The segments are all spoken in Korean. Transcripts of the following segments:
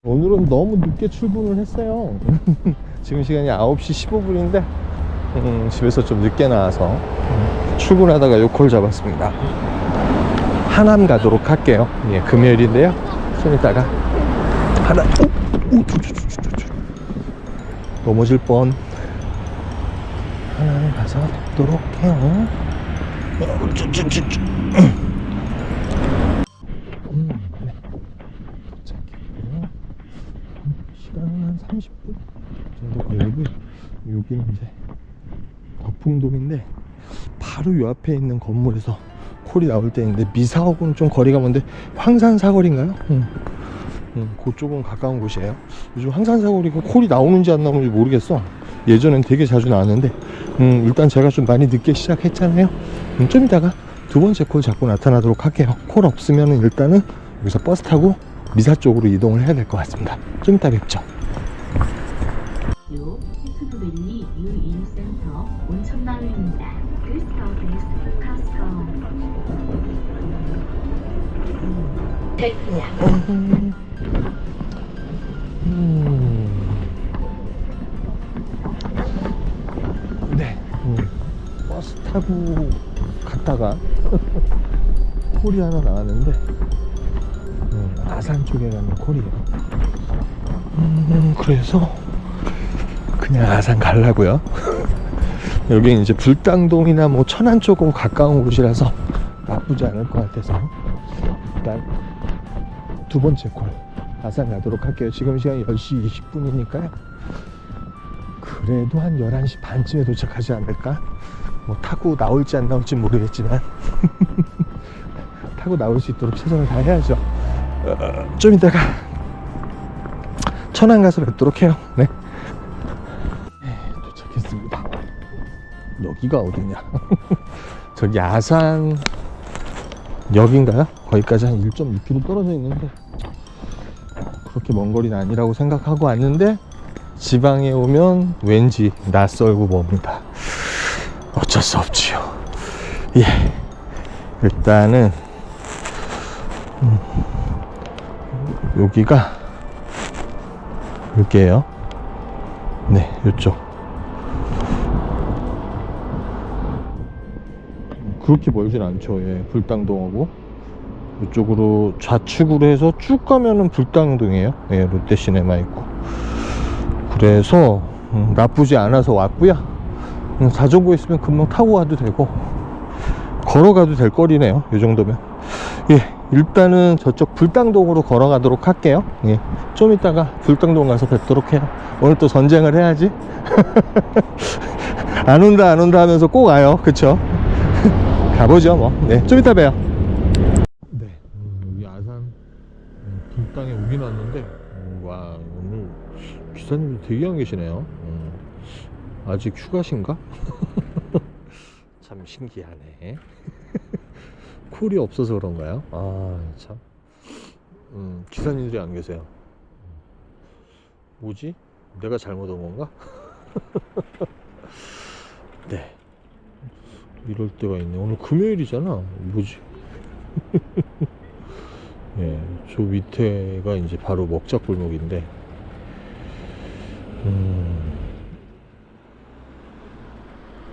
오늘은 너무 늦게 출근을 했어요. 지금 시간이 9시 15분인데 집에서 좀 늦게 나와서 출근하다가 요콜 잡았습니다. 하남 가도록 할게요. 예, 금요일인데요. 좀 이따가 하나 넘어질 뻔. 하남에 가서 뵙도록 해요. 시간은 한 30분 정도 걸리고, 여기는 이제 덕풍동인데 바로 요 앞에 있는 건물에서 콜이 나올 때 있는데, 미사옥은 좀 거리가 먼데 황산사거리인가요? 그쪽은 가까운 곳이에요. 요즘 황산사거리가 콜이 나오는지 안 나오는지 모르겠어. 예전엔 되게 자주 나왔는데 일단 제가 좀 많이 늦게 시작했잖아요. 좀 이따가 두 번째 콜 잡고 나타나도록 할게요. 콜 없으면 일단은 여기서 버스 타고 미사 쪽으로 이동을 해야 될 것 같습니다. 좀 이따 뵙죠. 테크노밸리 유인센터 온천마을입니다. This stop is Costco. 네, 버스 타고 갔다가 콜이 하나 나왔는데 아산 쪽에 가는 콜이에요. 그래서 그냥 아산 가려고요. 여기 이제 불당동이나 뭐 천안 쪽은 가까운 곳이라서 나쁘지 않을 것 같아서 일단 두 번째 콜 아산 가도록 할게요. 지금 시간이 10시 20분이니까요 그래도 한 11시 반쯤에 도착하지 않을까. 뭐 타고 나올지 안 나올지 모르겠지만 타고 나올 수 있도록 최선을 다해야죠. 좀 이따가 천안 가서 뵙도록 해요. 네, 도착했습니다. 여기가 어디냐? 저기 아산 역인가요? 거기까지 한 1.6km 떨어져 있는데 그렇게 먼 거리는 아니라고 생각하고 왔는데, 지방에 오면 왠지 낯설고 멉니다. 어쩔 수 없지요. 예, 일단은 여기가 여기에요. 네, 이쪽. 그렇게 멀진 않죠. 예, 불당동하고 이쪽으로 좌측으로 해서 쭉 가면은 불당동이에요. 예, 롯데시네마 있고. 그래서 나쁘지 않아서 왔고요. 자전거 있으면 금방 타고 가도 되고 걸어가도 될 거리네요. 이 정도면. 예, 일단은 저쪽 불당동으로 걸어가도록 할게요. 예, 좀 이따가 불당동 가서 뵙도록 해요. 오늘 또 전쟁을 해야지. 안 온다 안 온다 하면서 꼭 와요. 그쵸? 가보죠 뭐. 네, 좀 이따 봬요. 네, 여기 아산 불당에 오긴 왔는데 와, 오늘 기사님도 되게 안 계시네요. 아직 휴가신가? 참 신기하네. 콜이 없어서 그런가요? 아, 참. 기사님들이 안 계세요. 뭐지? 내가 잘못 온 건가? 네, 이럴 때가 있네. 오늘 금요일이잖아. 뭐지? 예, 저 밑에가 이제 바로 먹자골목인데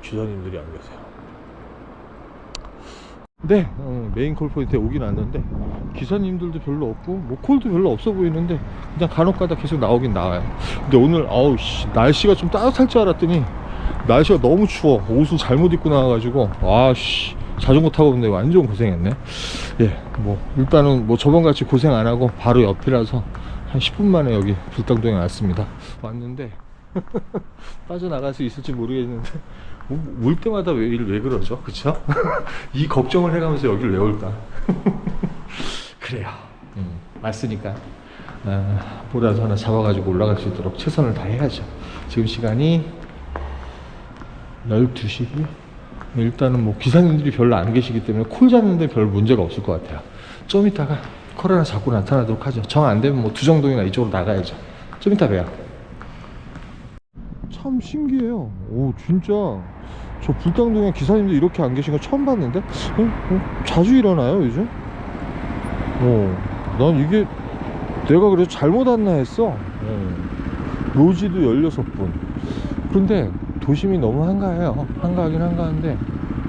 기사님들이 안 계세요. 네, 메인 콜 포인트에 오긴 왔는데 기사님들도 별로 없고 뭐 콜도 별로 없어 보이는데 그냥 간혹가다 계속 나오긴 나와요. 근데 오늘 아우씨, 날씨가 좀 따뜻할 줄 알았더니 날씨가 너무 추워. 옷을 잘못 입고 나와가지고 아씨, 자전거 타고 오는데 완전 고생했네. 예, 뭐 일단은 뭐 저번같이 고생 안 하고 바로 옆이라서 한 10분 만에 여기 불당동에 왔습니다. 왔는데 빠져나갈 수 있을지 모르겠는데 올 때마다 왜 그러죠? 그쵸? 이 걱정을 해가면서 여기를 왜 올까? 그래요. 왔으니까 뭐라도 하나 잡아가지고 올라갈 수 있도록 최선을 다해야죠. 지금 시간이 12시. 일단은 뭐 기사님들이 별로 안 계시기 때문에 콜 잡는데 별 문제가 없을 것 같아요. 좀 이따가 콜 하나 잡고 나타나도록 하죠. 정 안 되면 뭐 두정동이나 이쪽으로 나가야죠. 좀 이따 봬요. 참 신기해요. 오, 진짜 저 불당동에 기사님들 이렇게 안 계신 거 처음 봤는데 자주 일어나요 요즘? 난 이게 내가 그래서 잘못 왔나 했어. 로지도 16분. 그런데 도심이 너무 한가해요. 한가하긴 한가한데,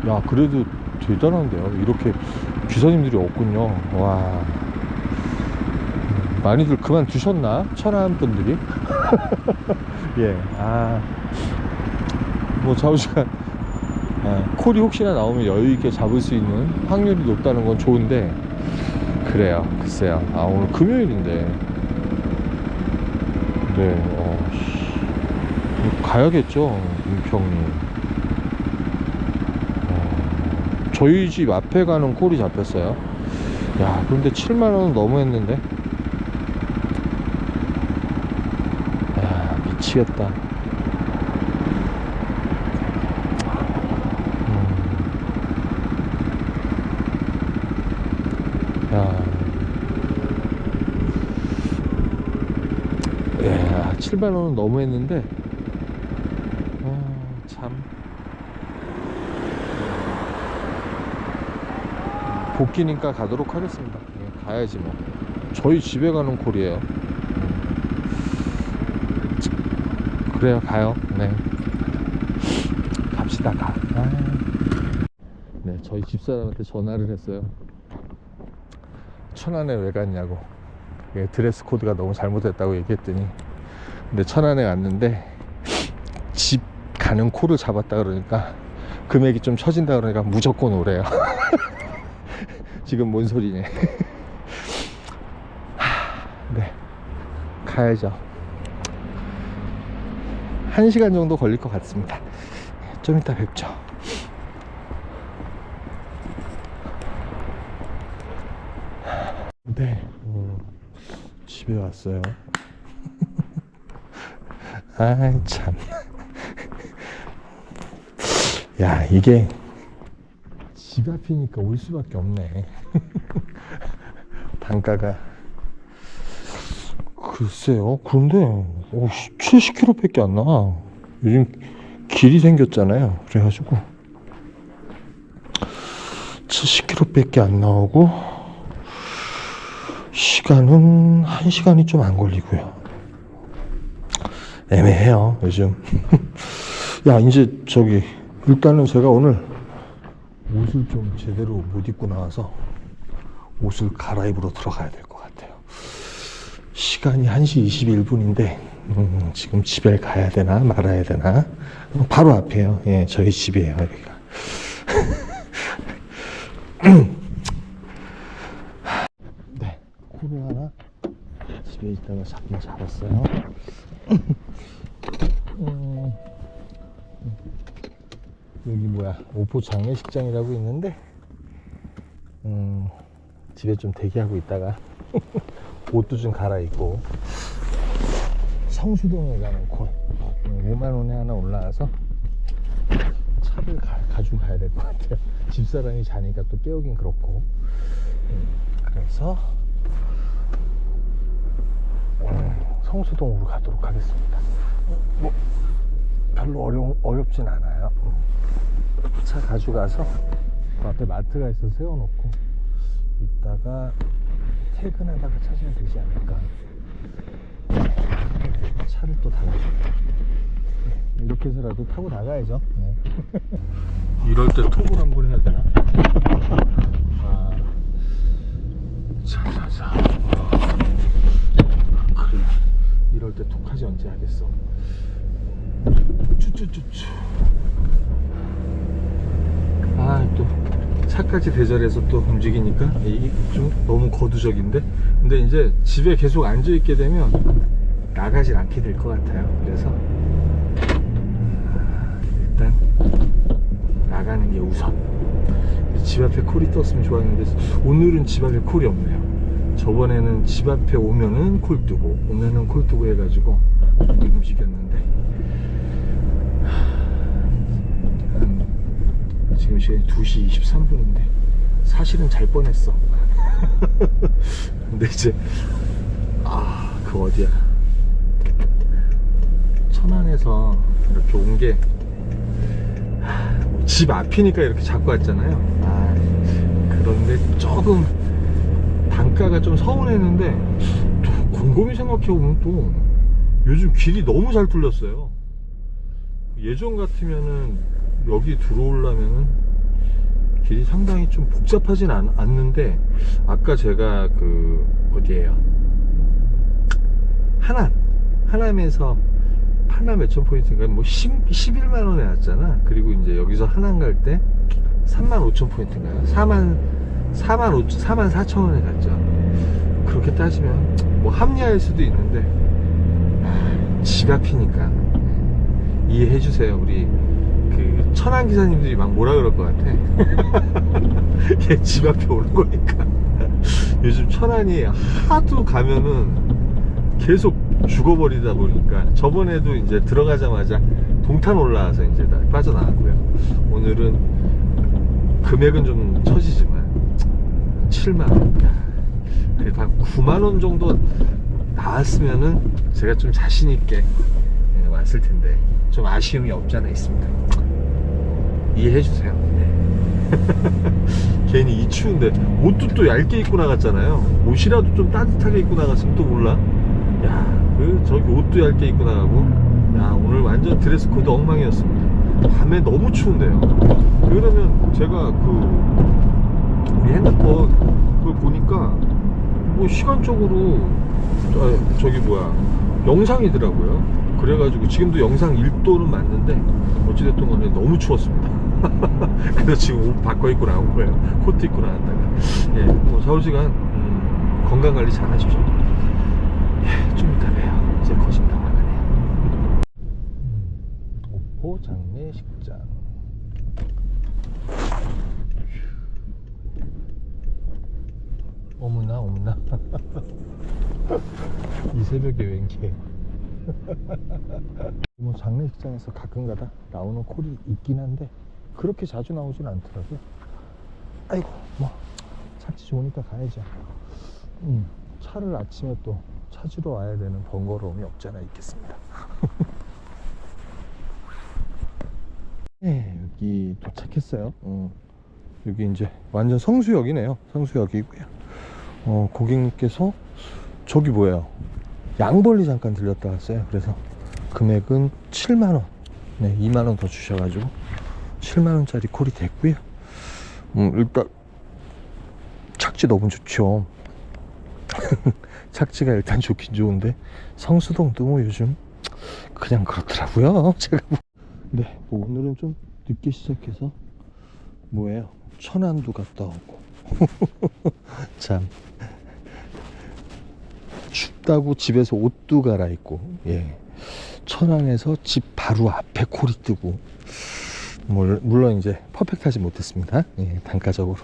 야, 그래도 대단한데요. 이렇게 기사님들이 없군요. 와. 많이들 그만두셨나? 천안 분들이? 예. 뭐 좌우시간, 콜이 혹시나 나오면 여유있게 잡을 수 있는 확률이 높다는 건 좋은데, 그래요. 글쎄요. 오늘 금요일인데. 네, 가야겠죠. 은평리. 저희 집 앞에 가는 콜이 잡혔어요. 야, 그런데 7만원은 너무 했는데. 야, 미치겠다. 야. 야, 7만원은 너무 했는데. 참. 복귀니까 가도록 하겠습니다. 가야지 뭐. 저희 집에 가는 콜이에요. 그래요, 가요. 네, 갑시다. 네, 저희 집사람한테 전화를 했어요. 천안에 왜 갔냐고. 드레스 코드가 너무 잘못됐다고 얘기했더니, 근데 천안에 갔는데 집 가는 콜을 잡았다 그러니까 금액이 좀 처진다 그러니까 무조건 오래요. 지금 뭔 소리네. 네, 가야죠. 1시간 정도 걸릴 것 같습니다. 좀 이따 뵙죠. 네, 집에 왔어요. 아이 참. 야, 이게 집 앞이니까 올 수밖에 없네. 단가가. 글쎄요. 그런데 70km 밖에 안 나와. 요즘 길이 생겼잖아요. 그래가지고 70km 밖에 안 나오고, 시간은 1시간이 좀 안 걸리고요. 애매해요 요즘. 야, 이제 일단은 제가 오늘 옷을 좀 제대로 못 입고 나와서 옷을 갈아입으러 들어가야 될 것 같아요. 시간이 1시 21분인데 지금 집에 가야 되나 말아야 되나. 바로 앞이에요. 예, 저희 집이에요 여기가. 네, 콜을 하나 집에 있다가 잡긴 잡았어요. 여기 뭐야, 오포 장례식장이라고 있는데 집에 좀 대기하고 있다가 옷도 좀 갈아입고 성수동에 가는 콜 5만원에 하나 올라와서 차를 가지고 가야 될 것 같아요. 집사람이 자니까 또 깨우긴 그렇고. 그래서 성수동으로 가도록 하겠습니다. 뭐 별로 어렵진 않아요. 차 가져가서 그 앞에 마트가 있어서 세워놓고 이따가 퇴근하다가 찾으면 되지 않을까. 차를 또 달아줍니다. 이렇게 해서라도 타고 나가야죠. 네. 이럴 때 톡을 한번 해야 되나? 자자자. 그래, 이럴 때 톡하지 언제 하겠어. 쭈쭈쭈쭈. 또 차까지 대절해서 또 움직이니까 이게 좀 너무 거두적인데. 근데 이제 집에 계속 앉아있게 되면 나가질 않게 될 것 같아요. 그래서 일단 나가는 게 우선. 집 앞에 콜이 떴으면 좋았는데 오늘은 집 앞에 콜이 없네요. 저번에는 집 앞에 오면은 콜 뜨고 오면은 콜 뜨고 해가지고 움직였는데, 지금 시간이 2시 23분인데 사실은 잘 뻔했어. 근데 이제 그 어디야, 천안에서 이렇게 온 게 집 앞이니까 이렇게 잡고 왔잖아요. 그런데 조금 단가가 좀 서운했는데 곰곰이 생각해보면 또 요즘 길이 너무 잘 뚫렸어요. 예전 같으면은 여기 들어오려면은 길이 상당히 좀 복잡하진 않는데, 아까 제가 어디에요? 하남에서 하남 몇천 포인트인가 뭐 11만원에 왔잖아. 그리고 이제 여기서 하남 갈 때 35,000포인트인가요? 44,000원에 갔죠. 그렇게 따지면 뭐 합리화일 수도 있는데, 집 앞이니까 이해해 주세요. 우리 천안 기사님들이 막 뭐라 그럴 것 같아. 얘 집 앞에 오는 거니까. 요즘 천안이 하도 가면은 계속 죽어버리다 보니까, 저번에도 이제 들어가자마자 동탄 올라와서 이제 다 빠져나왔고요. 오늘은 금액은 좀 처지지만 7만원, 그래도 한 9만원 정도 나왔으면은 제가 좀 자신있게 왔을 텐데, 좀 아쉬움이 없잖아 있습니다. 이해해주세요. 괜히 이 추운데 옷도 또 얇게 입고 나갔잖아요. 옷이라도 좀 따뜻하게 입고 나갔으면 또 몰라. 야, 저기 옷도 얇게 입고 나가고, 야, 오늘 완전 드레스 코드 엉망이었습니다. 밤에 너무 추운데요. 그러면 제가 우리 핸드폰 그걸 보니까 뭐 시간적으로 저기 영상이더라고요. 그래가지고 지금도 영상 1도는 맞는데 어찌됐든 간에 너무 추웠습니다. 그래서 지금 옷 바꿔 입고 나온 거예요. 코트 입고 나왔다가. 예, 뭐 서울시간 건강관리 잘 하십시오. 예, 좀 이따 봬요. 이제 거진 다 와가네요. 오포 장례식장. 어머나 이 새벽에 웬게. 뭐 장례식장에서 가끔가다 나오는 콜이 있긴 한데 그렇게 자주 나오진 않더라고요. 아이고, 뭐 착지 좋으니까 가야죠. 차를 아침에 또 찾으러 와야 되는 번거로움이 없잖아 있겠습니다. 네, 여기 도착했어요. 여기 이제 완전 성수역이네요. 성수역이고요. 고객님께서 저기 뭐예요? 양벌리 잠깐 들렸다 왔어요. 그래서 금액은 7만원. 네, 2만원 더 주셔가지고 7만원짜리 콜이 됐고요. 일단 착지 너무 좋죠. 착지가 일단 좋긴 좋은데 성수동도 뭐 요즘 그냥 그렇더라고요. 제가 네, 뭐 오늘은 좀 늦게 시작해서 뭐예요? 천안도 갔다 오고 참 춥다고 집에서 옷도 갈아입고, 예, 천안에서 집 바로 앞에 콜이 뜨고, 물론 이제 퍼펙트하지 못했습니다. 예, 단가적으로.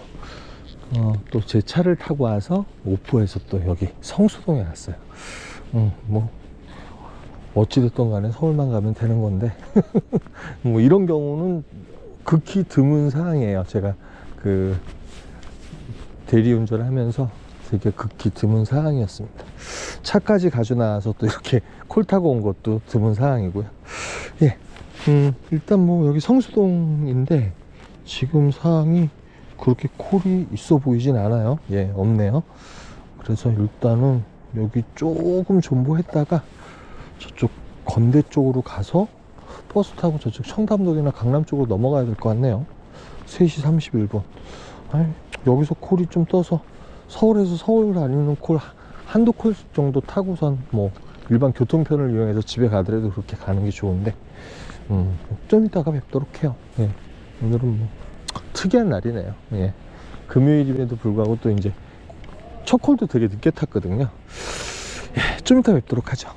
또 제 차를 타고 와서 오프에서 또 여기 성수동에 왔어요. 뭐 어찌됐든 간에 서울만 가면 되는 건데 뭐 이런 경우는 극히 드문 상황이에요. 제가 대리운전을 하면서 되게 극히 드문 상황이었습니다. 차까지 가져 나와서 또 이렇게 콜 타고 온 것도 드문 상황이고요. 예, 일단 뭐 여기 성수동인데 지금 상황이 그렇게 콜이 있어 보이진 않아요. 예, 없네요. 그래서 일단은 여기 조금 존버했다가 저쪽 건대 쪽으로 가서 버스 타고 저쪽 청담동이나 강남 쪽으로 넘어가야 될 것 같네요. 3시 31분. 여기서 콜이 좀 떠서 서울에서 서울 다니는 콜 한두 콜 정도 타고선 뭐 일반 교통편을 이용해서 집에 가더라도 그렇게 가는 게 좋은데, 좀 이따가 뵙도록 해요. 예, 오늘은 뭐 특이한 날이네요. 예, 금요일임에도 불구하고 또 이제 첫 콜도 되게 늦게 탔거든요. 예, 좀 이따 뵙도록 하죠.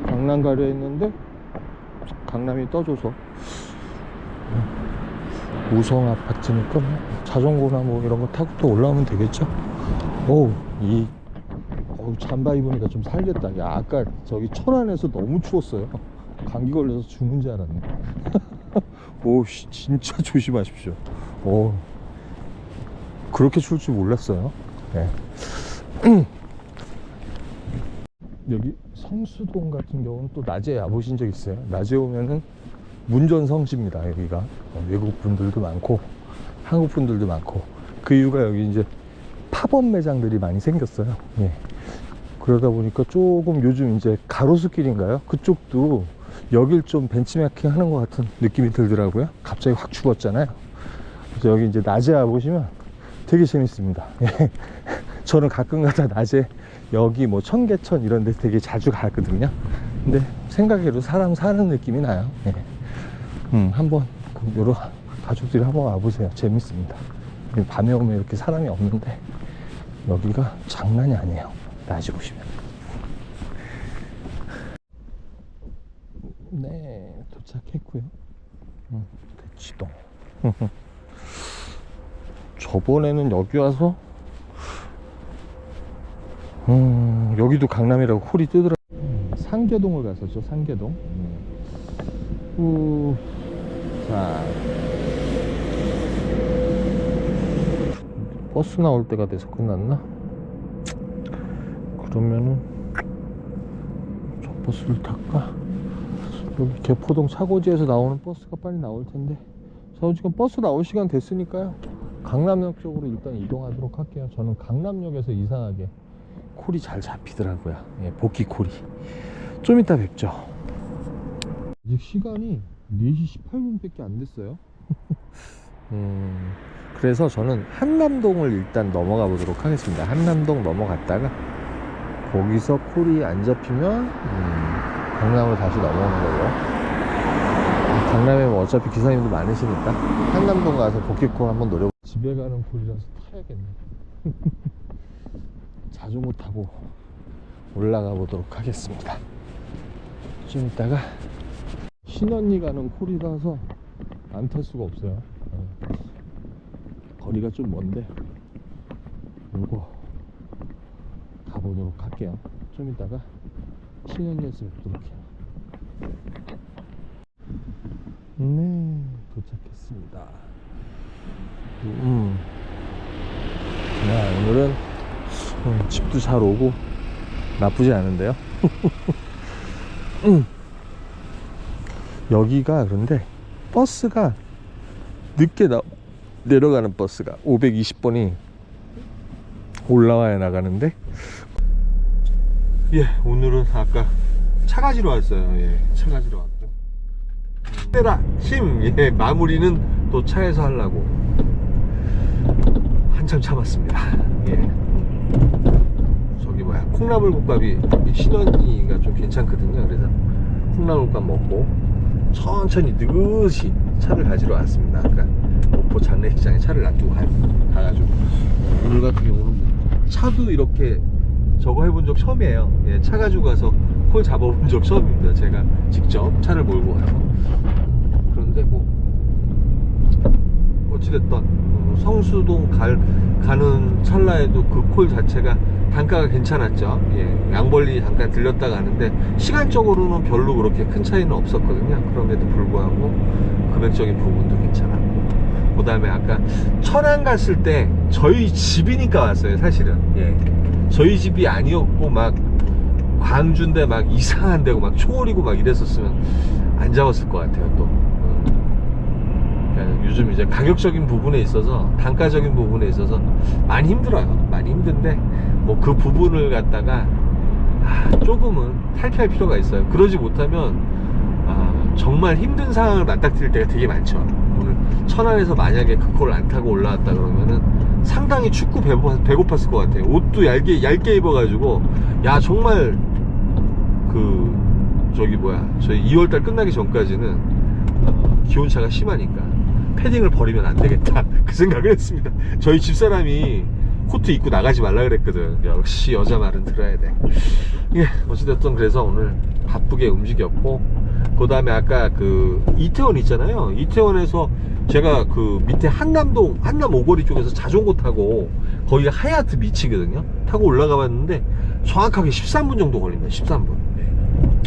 강남 가려 했는데 강남이 떠줘서 우성 아파트니까 뭐 자전거나 뭐 이런 거 타고 또 올라오면 되겠죠. 잠바 입으니까 좀 살겠다. 야, 아까 저기 천안에서 너무 추웠어요. 감기 걸려서 죽는 줄 알았네. 오씨, 진짜 조심하십시오. 그렇게 추울 줄 몰랐어요. 네. 여기 성수동 같은 경우는 또 낮에 와보신 적 있어요? 낮에 오면은 문전성시입니다. 여기가 외국 분들도 많고 한국 분들도 많고, 그 이유가 여기 이제 팝업 매장들이 많이 생겼어요. 예. 그러다 보니까 조금 요즘 이제 가로수길인가요? 그쪽도 여길 좀 벤치마킹 하는 것 같은 느낌이 들더라고요. 갑자기 확 죽었잖아요. 그래서 여기 이제 낮에 와보시면 되게 재밌습니다. 저는 가끔가다 낮에 여기 뭐 청계천 이런 데 되게 자주 가거든요. 근데 생각해도 사람 사는 느낌이 나요. 한번 여러 가족들이 한번 와보세요. 재밌습니다. 밤에 오면 이렇게 사람이 없는데 여기가 장난이 아니에요. 낮에 오시면. 네, 도착했고요. 대치동. 저번에는 여기 와서 여기도 강남이라고 콜이 뜨더라. 상계동을 갔었죠. 상계동. 자, 버스 나올 때가 돼서 끝났나? 그러면은 저 버스를 탈까? 여기 개포동 차고지에서 나오는 버스가 빨리 나올 텐데, 저 지금 버스 나올 시간 됐으니까요. 강남역 쪽으로 일단 이동하도록 할게요. 저는 강남역에서 이상하게 콜이 잘 잡히더라고요. 예, 복귀 콜이. 좀 이따 뵙죠. 아직 시간이 4시 18분밖에 안 됐어요. 그래서 저는 한남동을 일단 넘어가 보도록 하겠습니다. 한남동 넘어갔다가 거기서 콜이 안 잡히면 강남으로 다시 넘어오는 걸로. 강남에 뭐 어차피 기사님도 많으시니까 한남동 가서 복귀콜 한번 노려. 집에 가는 콜이라서 타야겠네. 자전거 타고 올라가 보도록 하겠습니다. 좀 이따가 신언니 가는 콜이라서 안 탈 수가 없어요. 거리가 좀 먼데 요거 가보도록 할게요. 좀 이따가 신언니에서 뵙도록 해요. 네, 도착했습니다. 야, 오늘은 집도 잘 오고 나쁘지 않은데요. 여기가 그런데 버스가 늦게 내려가는 버스가 520번이 올라와야 나가는데, 예, 오늘은 아까 차가지로 왔어요. 예, 차가지로 왔고 힘내라 힘. 예, 마무리는 또 차에서 하려고 한참 참았습니다. 예, 저기 뭐야, 콩나물국밥이 신언니가 좀 괜찮거든요. 그래서 콩나물국밥 먹고 천천히 느긋이 차를 가지러 왔습니다. 아까 목포 장례식장에 차를 놔두고 가가지고 오늘 같은 경우는 차도 이렇게 저거 해본 적 처음이에요. 예, 차 가지고 가서 콜 잡아본 적 처음입니다. 제가 직접 차를 몰고 가서. 그런데 뭐 어찌됐든 성수동 가는 찰나에도 그 콜 자체가 단가가 괜찮았죠. 예, 양벌리 잠깐 들렸다 가는데 시간적으로는 별로 그렇게 큰 차이는 없었거든요. 그럼에도 불구하고 금액적인 부분도 괜찮았고, 그 다음에 아까 천안 갔을 때 저희 집이니까 왔어요. 사실은 예, 저희 집이 아니었고 막 광주인데 막 이상한 데고 막 초월이고 막 이랬었으면 안 잡았을 것 같아요. 또 요즘 이제 가격적인 부분에 있어서, 단가적인 부분에 있어서 많이 힘들어요. 많이 힘든데 뭐 그 부분을 갖다가 조금은 탈피할 필요가 있어요. 그러지 못하면 정말 힘든 상황을 맞닥뜨릴 때가 되게 많죠. 오늘 천안에서 만약에 그 콜을 안 타고 올라왔다 그러면은 상당히 춥고 배고팠을 것 같아요. 옷도 얇게 입어가지고, 야, 정말 저기 뭐야, 저희 2월달 끝나기 전까지는 기온차가 심하니까 패딩을 버리면 안 되겠다 그 생각을 했습니다. 저희 집사람이 코트 입고 나가지 말라 그랬거든. 역시 여자 말은 들어야 돼. 예, 어찌됐든 그래서 오늘 바쁘게 움직였고, 그 다음에 아까 그 이태원 있잖아요. 이태원에서 제가 그 밑에 한남 오거리 쪽에서 자전거 타고 거기가 하얏트 비치거든요. 타고 올라가 봤는데 정확하게 13분 정도 걸립니다. 13분. 네.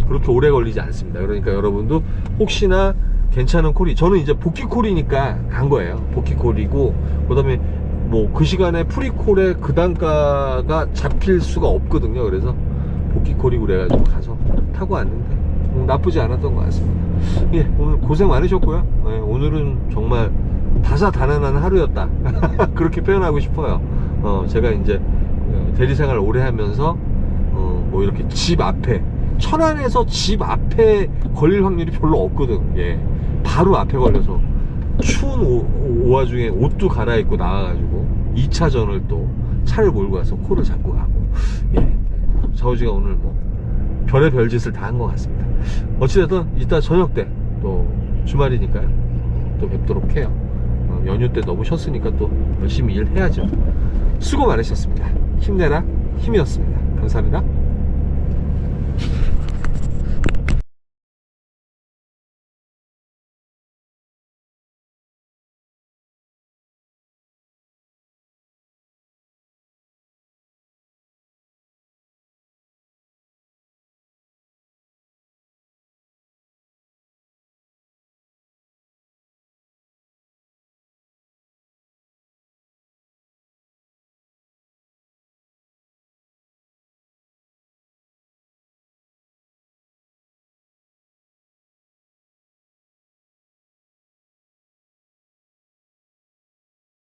그렇게 오래 걸리지 않습니다. 그러니까 여러분도 혹시나 괜찮은 콜이, 저는 이제 복귀 콜이니까 간 거예요. 복귀 콜이고, 그 다음에 뭐 그 시간에 프리콜에 그 단가가 잡힐 수가 없거든요. 그래서 복귀 콜이고 그래가지고 가서 타고 왔는데 나쁘지 않았던 것 같습니다. 예, 오늘 고생 많으셨고요. 예, 오늘은 정말 다사다난한 하루였다 그렇게 표현하고 싶어요. 제가 이제 대리생활 오래 하면서 뭐 이렇게 집 앞에, 천안에서 집 앞에 걸릴 확률이 별로 없거든. 예, 바로 앞에 걸려서 추운 오와중에 옷도 갈아입고 나와가지고 2차전을 또 차를 몰고 가서 코를 잡고 가고. 예, 자우지가 오늘 뭐 별의 별짓을 다 한 것 같습니다. 어찌됐든 이따 저녁 때 또 주말이니까요, 또 뵙도록 해요. 연휴 때 너무 쉬었으니까 또 열심히 일해야죠. 수고 많으셨습니다. 힘내라 힘이었습니다. 감사합니다.